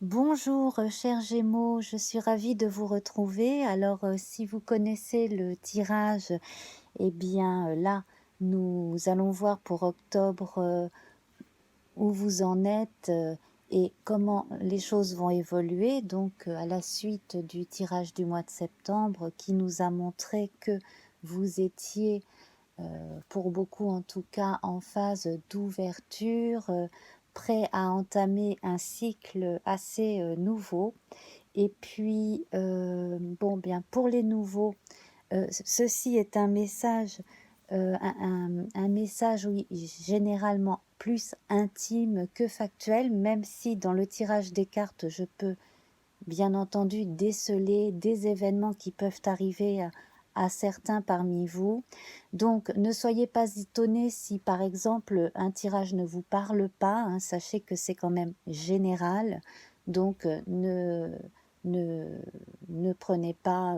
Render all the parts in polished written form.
Bonjour, chers Gémeaux, je suis ravie de vous retrouver. Alors, si vous connaissez le tirage, eh bien là, nous allons voir pour octobre où vous en êtes et comment les choses vont évoluer. Donc, à la suite du tirage du mois de septembre qui nous a montré que vous étiez pour beaucoup en tout cas, en phase d'ouverture, prêt à entamer un cycle assez nouveau. Et puis, bon, bien, pour les nouveaux, ceci est un message, un message, oui, généralement plus intime que factuel, même si dans le tirage des cartes, je peux bien entendu déceler des événements qui peuvent arriver à certains parmi vous. Donc ne soyez pas étonnés si par exemple un tirage ne vous parle pas, hein, sachez que c'est quand même général, donc ne, ne prenez pas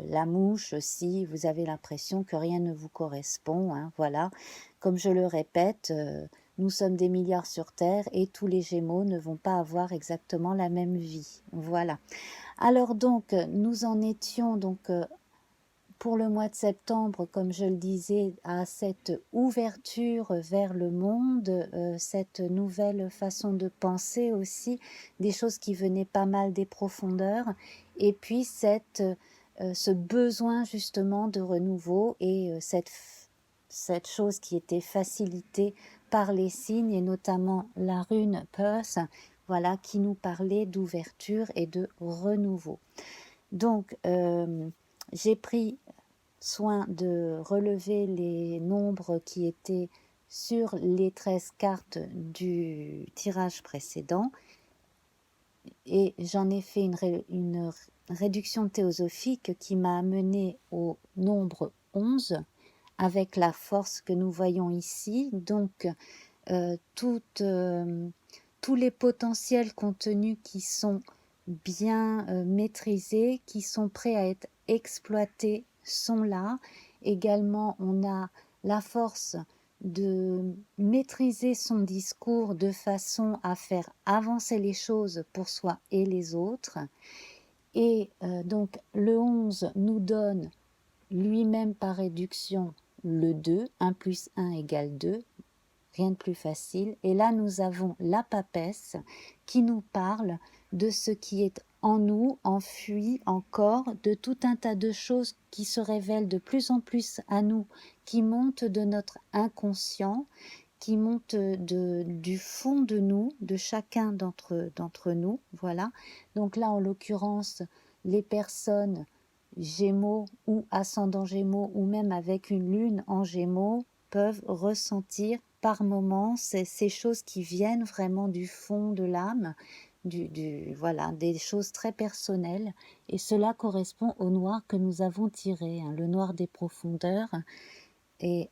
la mouche si vous avez l'impression que rien ne vous correspond, hein, voilà. Comme je le répète, nous sommes des milliards sur Terre et tous les Gémeaux ne vont pas avoir exactement la même vie, voilà. Alors donc, nous en étions donc pour le mois de septembre, comme je le disais, à cette ouverture vers le monde, cette nouvelle façon de penser aussi, des choses qui venaient pas mal des profondeurs, et puis ce besoin justement de renouveau et cette chose qui était facilitée par les signes et notamment la rune Perse, voilà, qui nous parlait d'ouverture et de renouveau. Donc, j'ai pris soin de relever les nombres qui étaient sur les 13 cartes du tirage précédent et j'en ai fait une réduction théosophique qui m'a amené au nombre 11 avec la force que nous voyons ici. Donc, euh, toutes, euh, tous les potentiels contenus qui sont bien maîtrisés, qui sont prêts à être exploités sont là. Également, on a la force de maîtriser son discours de façon à faire avancer les choses pour soi et les autres. Et donc le 11 nous donne lui-même par réduction le 2, 1 plus 1 égale 2, rien de plus facile. Et là, nous avons la papesse qui nous parle de ce qui est en nous, enfui encore, de tout un tas de choses qui se révèlent de plus en plus à nous, qui montent de notre inconscient, qui montent du fond de nous, de chacun d'entre nous. Voilà. Donc là, en l'occurrence, les personnes Gémeaux ou ascendant Gémeaux, ou même avec une lune en Gémeaux, peuvent ressentir par moments ces choses qui viennent vraiment du fond de l'âme, voilà, des choses très personnelles. Et cela correspond au noir que nous avons tiré, hein, le noir des profondeurs et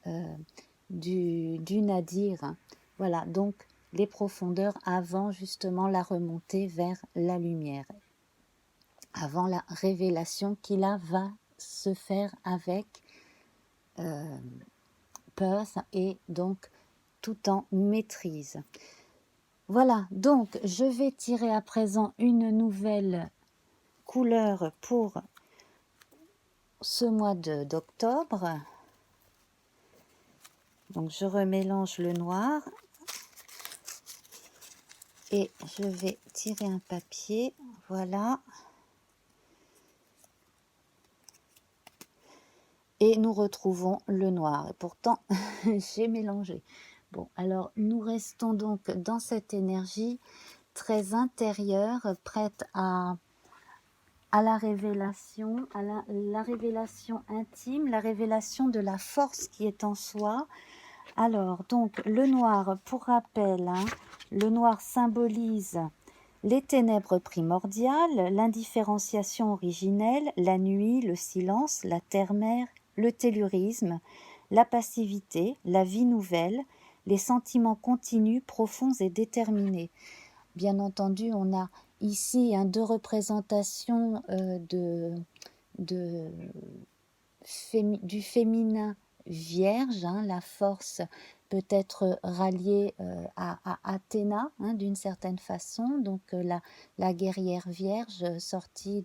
du nadir. Voilà, donc les profondeurs avant justement la remontée vers la lumière, avant la révélation qui là va se faire avec peur et donc tout en maîtrise. Voilà, donc je vais tirer à présent une nouvelle couleur pour ce mois d'octobre. Donc je remélange le noir et je vais tirer un papier, voilà. Et nous retrouvons le noir. Et pourtant, j'ai mélangé. Bon, alors nous restons donc dans cette énergie très intérieure, prête à la révélation, à la révélation intime, la révélation de la force qui est en soi. Alors, donc, le noir, pour rappel, hein, le noir symbolise les ténèbres primordiales, l'indifférenciation originelle, la nuit, le silence, la terre-mère, le tellurisme, la passivité, la vie nouvelle, les sentiments continus, profonds et déterminés. Bien entendu, on a ici deux représentations de du féminin vierge, hein, la force peut-être rallié à Athéna, hein, d'une certaine façon, donc la guerrière vierge sortie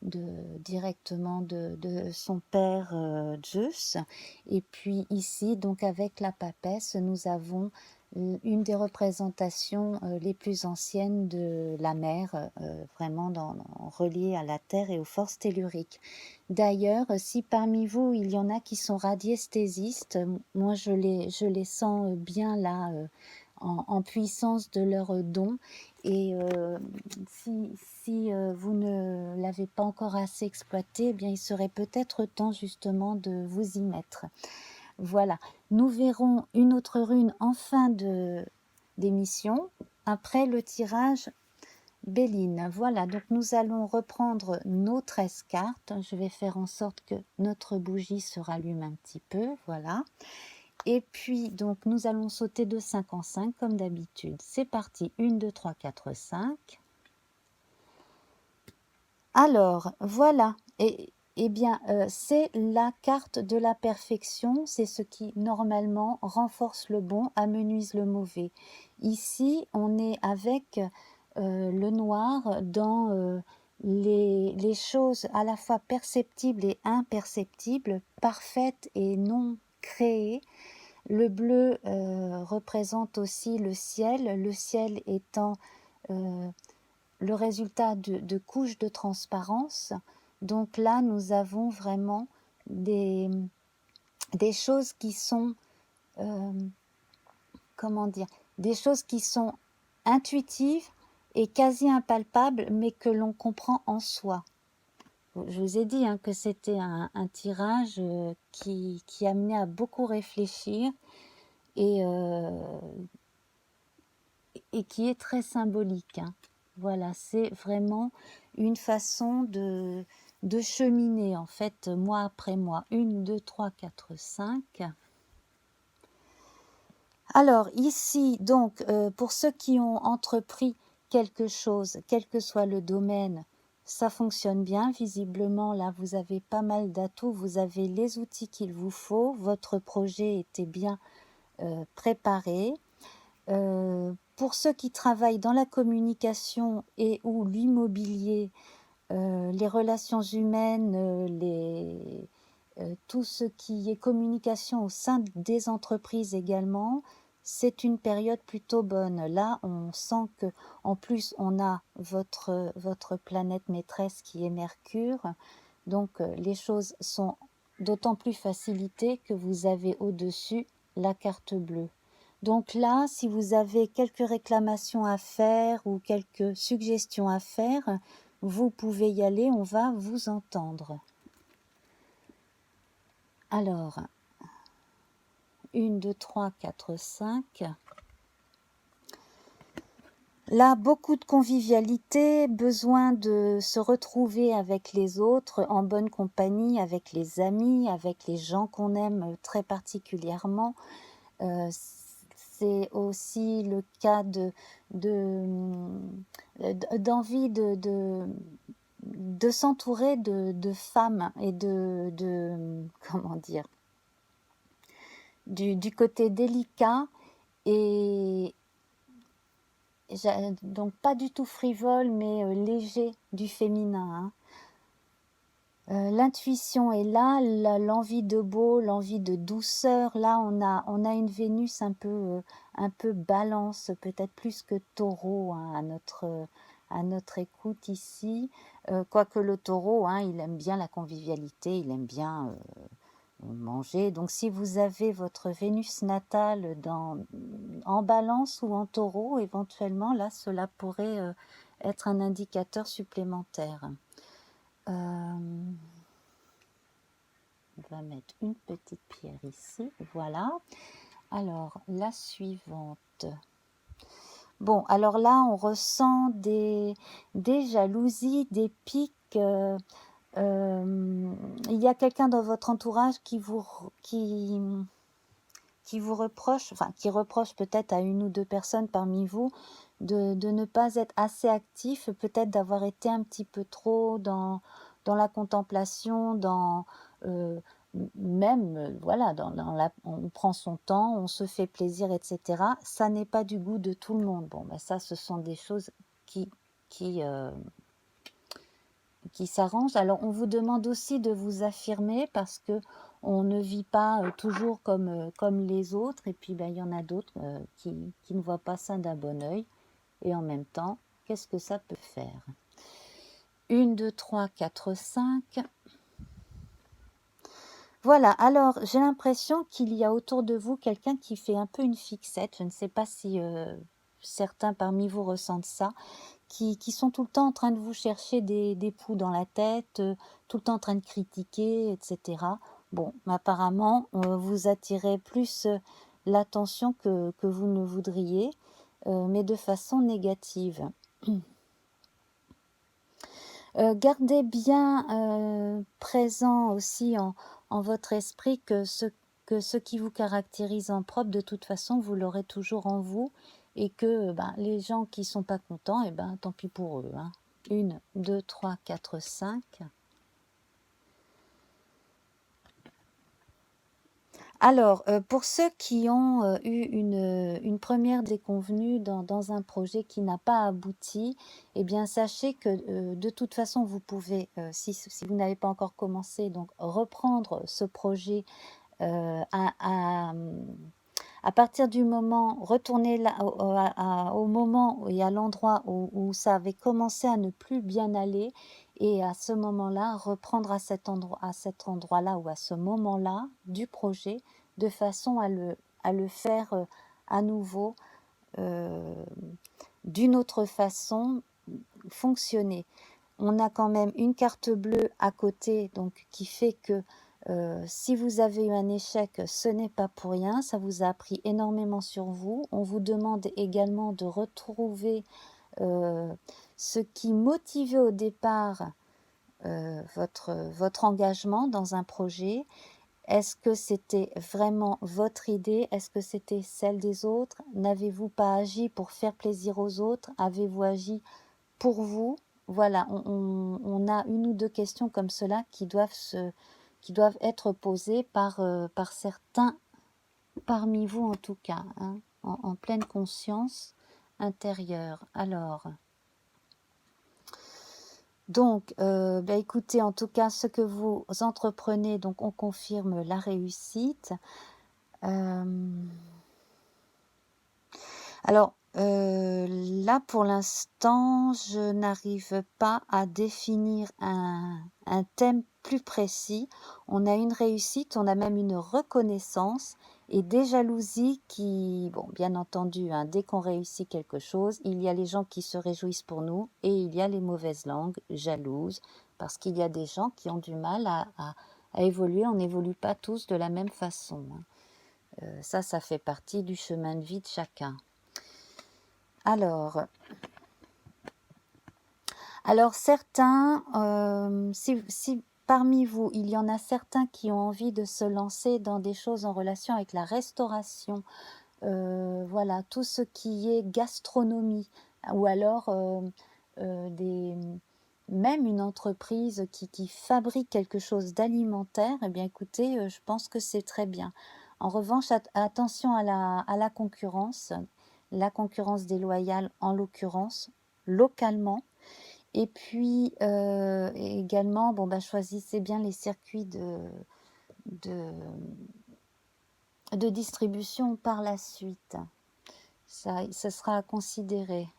directement de son père Zeus. Et puis ici, donc avec la papesse, nous avons une des représentations les plus anciennes de la mer, vraiment reliée à la terre et aux forces telluriques. D'ailleurs, si parmi vous, il y en a qui sont radiesthésistes, moi je les sens bien là, en puissance de leur don. Et si vous ne l'avez pas encore assez exploité, eh bien, il serait peut-être temps justement de vous y mettre. Voilà, nous verrons une autre rune en fin d'émission, après le tirage Béline. Voilà, donc nous allons reprendre nos 13 cartes. Je vais faire en sorte que notre bougie se rallume un petit peu, voilà. Et puis, donc, nous allons sauter de 5 en 5 comme d'habitude. C'est parti, 1, 2, 3, 4, 5. Alors, voilà, eh bien, c'est la carte de la perfection, c'est ce qui normalement renforce le bon, amenuise le mauvais. Ici, on est avec le noir dans les choses à la fois perceptibles et imperceptibles, parfaites et non créées. Le bleu représente aussi le ciel étant le résultat de couches de transparence. Donc là, nous avons vraiment des choses qui sont, comment dire, des choses qui sont intuitives et quasi impalpables, mais que l'on comprend en soi. Je vous ai dit hein, que c'était un tirage qui amenait à beaucoup réfléchir et qui est très symbolique. Hein. Voilà, c'est vraiment une façon de cheminer, en fait, mois après mois. 1, 2, 3, 4, 5. Alors, ici, donc, pour ceux qui ont entrepris quelque chose, quel que soit le domaine, ça fonctionne bien. Visiblement, là, vous avez pas mal d'atouts, vous avez les outils qu'il vous faut. Votre projet était bien préparé. Pour ceux qui travaillent dans la communication et ou l'immobilier, les relations humaines, tout ce qui est communication au sein des entreprises également, c'est une période plutôt bonne. Là, on sent que en plus on a votre planète maîtresse qui est Mercure, donc les choses sont d'autant plus facilitées que vous avez au-dessus la carte bleue. Donc là, si vous avez quelques réclamations à faire ou quelques suggestions à faire, vous pouvez y aller, on va vous entendre. Alors, 1, 2, 3, 4, 5. Là, beaucoup de convivialité, besoin de se retrouver avec les autres, en bonne compagnie, avec les amis, avec les gens qu'on aime très particulièrement. C'est aussi le cas d'envie de s'entourer de femmes et comment dire, du côté délicat et donc pas du tout frivole mais léger du féminin. Hein. L'intuition est là, l'envie de beau, l'envie de douceur. Là, on a une Vénus un peu balance, peut-être plus que taureau hein, à notre écoute ici. Quoique le taureau, hein, il aime bien la convivialité, il aime bien manger. Donc, si vous avez votre Vénus natale en balance ou en taureau, éventuellement, là, cela pourrait être un indicateur supplémentaire. On va mettre une petite pierre ici, voilà. Alors, la suivante. Bon, alors là, on ressent des jalousies, des piques. Il y a quelqu'un dans votre entourage qui vous reproche, enfin qui reproche peut-être à une ou deux personnes parmi vous de ne pas être assez actif, peut-être d'avoir été un petit peu trop dans la contemplation, même, voilà, on prend son temps, on se fait plaisir, etc. Ça n'est pas du goût de tout le monde. Bon, ben ça, ce sont des choses qui, qui, euh, qui s'arrangent. Alors, on vous demande aussi de vous affirmer parce que on ne vit pas toujours comme les autres. Et puis, ben, il y en a d'autres qui ne voient pas ça d'un bon œil. Et en même temps, qu'est-ce que ça peut faire? 1, 2, 3, 4, 5. Voilà, alors j'ai l'impression qu'il y a autour de vous quelqu'un qui fait un peu une fixette. Je ne sais pas si certains parmi vous ressentent ça, qui sont tout le temps en train de vous chercher des poux dans la tête, tout le temps en train de critiquer, etc. Bon, apparemment, vous attirez plus l'attention que vous ne voudriez, mais de façon négative. Gardez bien présent aussi en votre esprit que ce qui vous caractérise en propre, de toute façon, vous l'aurez toujours en vous, et que ben, les gens qui ne sont pas contents, eh ben, tant pis pour eux. 1, 2, 3, 4, 5. Alors, pour ceux qui ont eu une première déconvenue dans un projet qui n'a pas abouti, eh bien, sachez que de toute façon, vous pouvez, si vous n'avez pas encore commencé, donc reprendre ce projet à partir du moment, retourner là, au moment et à l'endroit où ça avait commencé à ne plus bien aller, et à ce moment-là, reprendre à cet endroit-là ou à ce moment-là du projet, de façon à le faire à nouveau d'une autre façon fonctionner. On a quand même une carte bleue à côté, donc qui fait que si vous avez eu un échec, ce n'est pas pour rien, ça vous a appris énormément sur vous. On vous demande également de retrouver ce qui motivait au départ votre engagement dans un projet. Est-ce que c'était vraiment votre idée? Est-ce que c'était celle des autres? N'avez-vous pas agi pour faire plaisir aux autres? Avez-vous agi pour vous? Voilà, on a une ou deux questions comme cela qui doivent être posées par certains parmi vous en tout cas, en pleine conscience intérieure. Alors, donc, écoutez, en tout cas, ce que vous entreprenez, donc on confirme la réussite. Alors, là, pour l'instant, je n'arrive pas à définir un thème plus précis. On a une réussite, on a même une reconnaissance et des jalousies qui, bon, bien entendu, dès qu'on réussit quelque chose, il y a les gens qui se réjouissent pour nous et il y a les mauvaises langues jalouses, parce qu'il y a des gens qui ont du mal à évoluer. On n'évolue pas tous de la même façon. Ça fait partie du chemin de vie de chacun. Alors certains, si parmi vous, il y en a certains qui ont envie de se lancer dans des choses en relation avec la restauration, voilà, tout ce qui est gastronomie, ou alors même une entreprise qui fabrique quelque chose d'alimentaire, eh bien écoutez, je pense que c'est très bien. En revanche, attention à la concurrence déloyale en l'occurrence, localement. Et puis également, choisissez bien les circuits de distribution par la suite. Ça sera à considérer.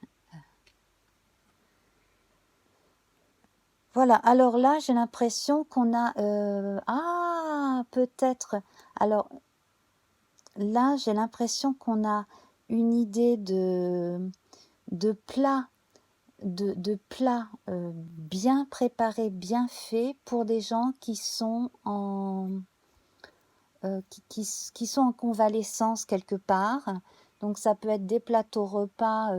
Voilà, alors là, j'ai l'impression qu'on a... peut-être... Alors là, j'ai l'impression qu'on a une idée de plat, de plats bien préparés, bien faits pour des gens qui sont qui sont en convalescence quelque part. Donc ça peut être des plateaux repas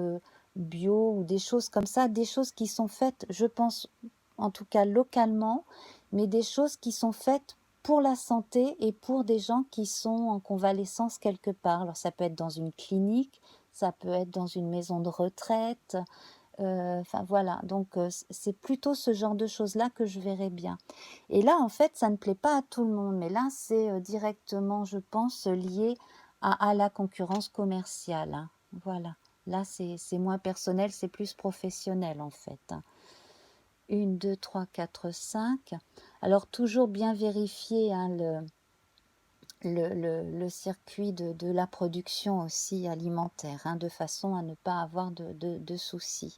bio ou des choses comme ça, des choses qui sont faites, je pense, en tout cas localement, mais des choses qui sont faites pour la santé et pour des gens qui sont en convalescence quelque part. Alors ça peut être dans une clinique, ça peut être dans une maison de retraite, Enfin voilà, donc c'est plutôt ce genre de choses-là que je verrais bien. Et là, en fait, ça ne plaît pas à tout le monde, mais là, c'est directement, je pense, lié à la concurrence commerciale, hein. Voilà, là, c'est moins personnel, c'est plus professionnel, en fait, hein. 1, 2, 3, 4, 5. Alors, toujours bien vérifier, hein, le circuit de la production aussi alimentaire, hein, de façon à ne pas avoir de soucis.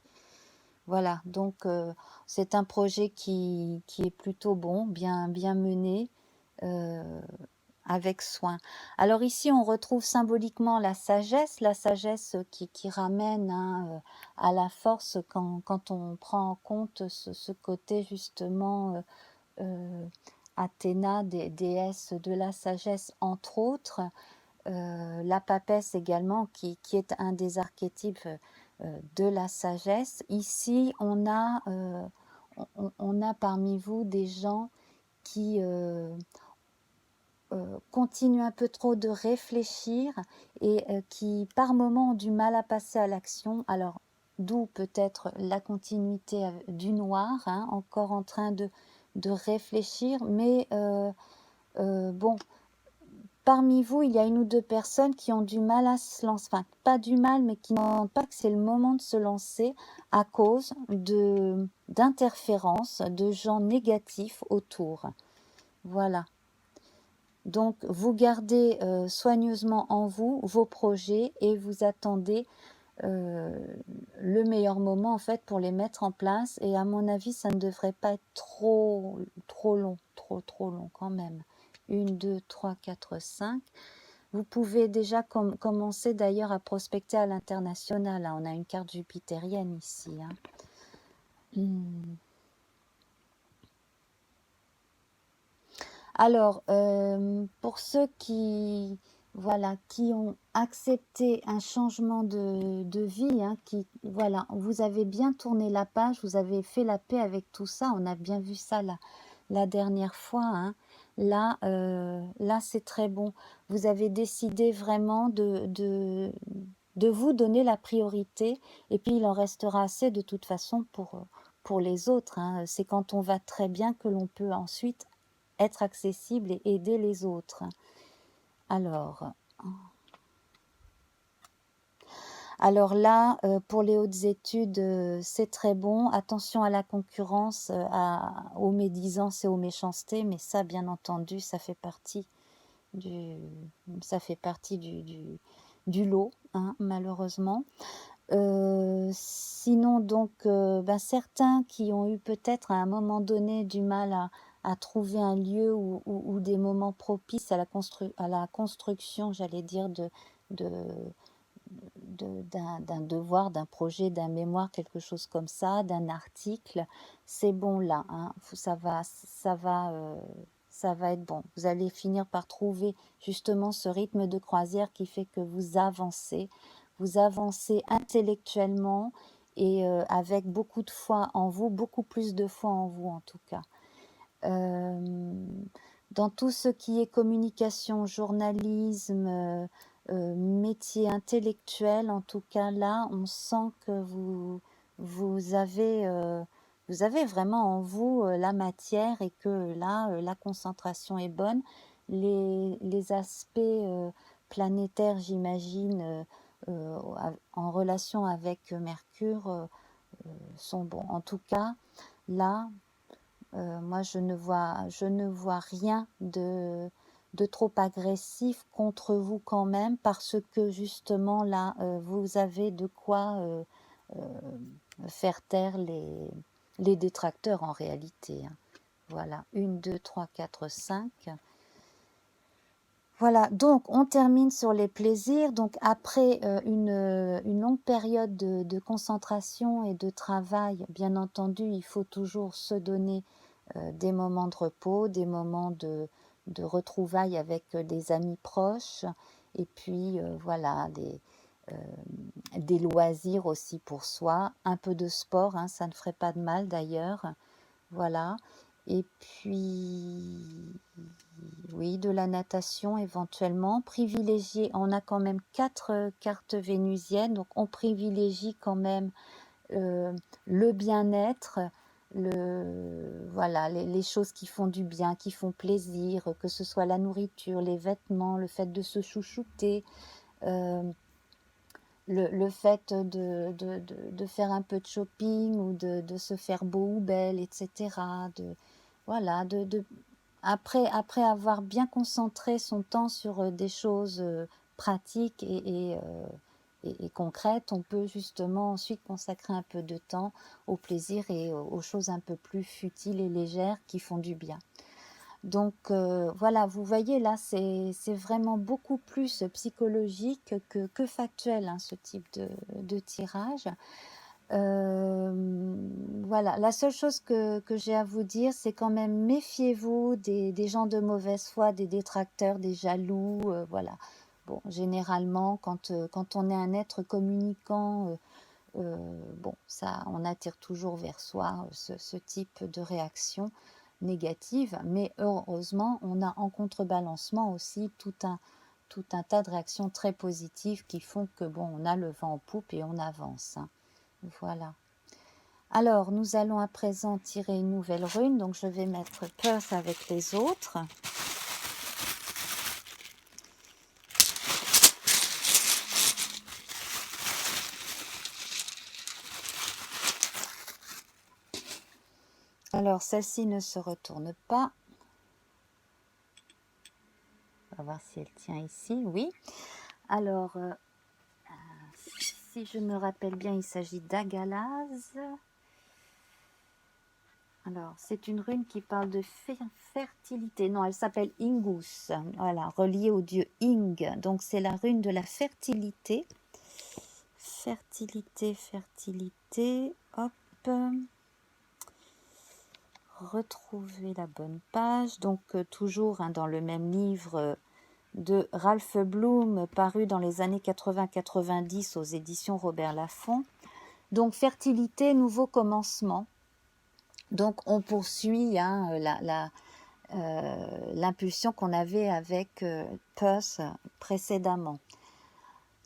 Voilà, donc c'est un projet qui est plutôt bon, bien mené, euh, avec soin. Alors ici, on retrouve symboliquement la sagesse qui ramène, hein, à la force quand on prend en compte ce côté justement euh, Athéna, déesse de la sagesse, entre autres. La papesse également, qui est un des archétypes de la sagesse. Ici, on a parmi vous des gens qui continuent un peu trop de réfléchir et qui, par moments, ont du mal à passer à l'action. Alors, d'où peut-être la continuité du noir, hein, encore en train de réfléchir, mais bon, parmi vous, il y a 1 ou 2 personnes qui ont du mal à se lancer, enfin pas du mal, mais qui n'entendent pas que c'est le moment de se lancer à cause d'interférences, de gens négatifs autour. Voilà. Donc, vous gardez soigneusement en vous vos projets et vous attendez euh, le meilleur moment en fait pour les mettre en place. Et à mon avis, ça ne devrait pas être trop long, trop long quand même. 1, 2, 3, 4, 5. Vous pouvez déjà commencer d'ailleurs à prospecter à l'international, hein. On a une carte jupitérienne ici, hein. Alors, pour ceux voilà, qui ont accepté un changement de vie, hein, voilà, vous avez bien tourné la page, vous avez fait la paix avec tout ça, on a bien vu ça la dernière fois, hein. Là, c'est très bon. Vous avez décidé vraiment de vous donner la priorité, et puis il en restera assez de toute façon pour les autres, hein. C'est quand on va très bien que l'on peut ensuite être accessible et aider les autres. Alors, alors là, pour les hautes études, c'est très bon. Attention à la concurrence, aux médisances et aux méchancetés, mais ça, bien entendu, ça fait partie du, du lot, hein, malheureusement. Sinon, donc, certains qui ont eu peut-être à un moment donné du mal à trouver un lieu ou des moments propices à la construction, j'allais dire, de, d'un devoir, d'un projet, d'un mémoire, quelque chose comme ça, d'un article, c'est bon là, hein, ça va être bon. Vous allez finir par trouver justement ce rythme de croisière qui fait que vous avancez intellectuellement et avec beaucoup de foi en vous, beaucoup plus de foi en vous en tout cas. Euh, dans tout ce qui est communication, journalisme, métier intellectuel, en tout cas là, on sent que vous avez vraiment en vous la matière et que là, la concentration est bonne. Les aspects planétaires, j'imagine, en relation avec Mercure, sont bons. En tout cas, là, moi, je ne vois rien de trop agressif contre vous quand même, parce que justement là, vous avez de quoi euh, faire taire les détracteurs en réalité, hein. Voilà, 1, 2, 3, 4, 5. Voilà, donc on termine sur les plaisirs. Donc après une longue période de concentration et de travail, bien entendu, il faut toujours se donner des moments de repos, des moments de retrouvailles avec des amis proches, et puis voilà, euh, des loisirs aussi pour soi, un peu de sport, hein, ça ne ferait pas de mal d'ailleurs, voilà. Et puis, oui, de la natation éventuellement. Privilégier, on a quand même 4 cartes vénusiennes, donc on privilégie quand même le bien-être, voilà, les choses qui font du bien, qui font plaisir, que ce soit la nourriture, les vêtements, le fait de se chouchouter, euh, le fait de faire un peu de shopping ou de se faire beau ou belle, etc. Voilà, après avoir bien concentré son temps sur des choses pratiques et concrètes, on peut justement ensuite consacrer un peu de temps au plaisir et aux choses un peu plus futiles et légères qui font du bien. Donc voilà, vous voyez là, c'est vraiment beaucoup plus psychologique que factuel, hein, ce type de tirage. Voilà, la seule chose que j'ai à vous dire, c'est quand même méfiez-vous des gens de mauvaise foi, des détracteurs, des jaloux, voilà. Bon, généralement, quand on est un être communicant, bon, ça, on attire toujours vers soi ce type de réaction négative, mais heureusement, on a en contrebalancement aussi tout un tas de réactions très positives qui font que, bon, on a le vent en poupe et on avance, hein. Voilà. Alors, nous allons à présent tirer une nouvelle rune. Donc, je vais mettre Perth avec les autres. Alors, celle-ci ne se retourne pas. On va voir si elle tient ici. Oui. Alors, si je me rappelle bien, il s'agit d'Agalaz. Alors, c'est une rune qui parle de fertilité. Non, elle s'appelle Ingus. Voilà, reliée au dieu Ing. Donc, c'est la rune de la fertilité. Fertilité. Hop. Retrouver la bonne page. Donc, toujours hein, dans le même livre de Ralph Bloom, paru dans les années 80-90 aux éditions Robert Laffont. Donc, fertilité, nouveau commencement. Donc, on poursuit hein, l'impulsion qu'on avait avec Perth précédemment.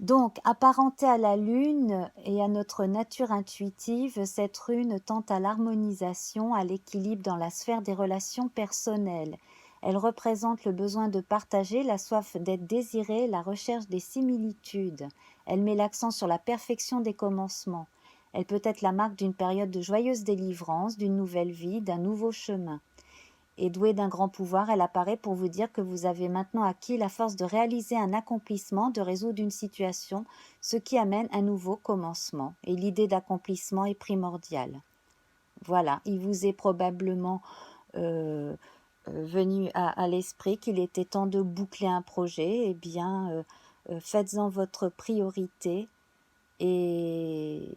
Donc, apparentée à la lune et à notre nature intuitive, cette rune tente à l'harmonisation, à l'équilibre dans la sphère des relations personnelles. Elle représente le besoin de partager, la soif d'être désiré, la recherche des similitudes. Elle met l'accent sur la perfection des commencements. Elle peut être la marque d'une période de joyeuse délivrance, d'une nouvelle vie, d'un nouveau chemin. Et douée d'un grand pouvoir, elle apparaît pour vous dire que vous avez maintenant acquis la force de réaliser un accomplissement, de résoudre une situation, ce qui amène un nouveau commencement. Et l'idée d'accomplissement est primordiale. Voilà, il vous est probablement venu à l'esprit qu'il était temps de boucler un projet. Eh bien, faites-en votre priorité et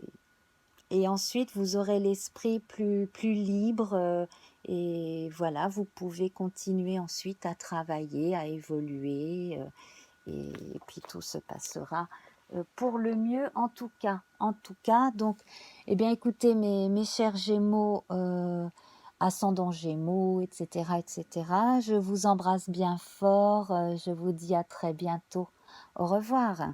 ensuite vous aurez l'esprit plus libre et voilà, vous pouvez continuer ensuite à travailler, à évoluer et puis tout se passera pour le mieux en tout cas. Donc, eh bien écoutez mes chers Gémeaux, ascendant Gémeaux, etc., je vous embrasse bien fort, je vous dis à très bientôt. Au revoir.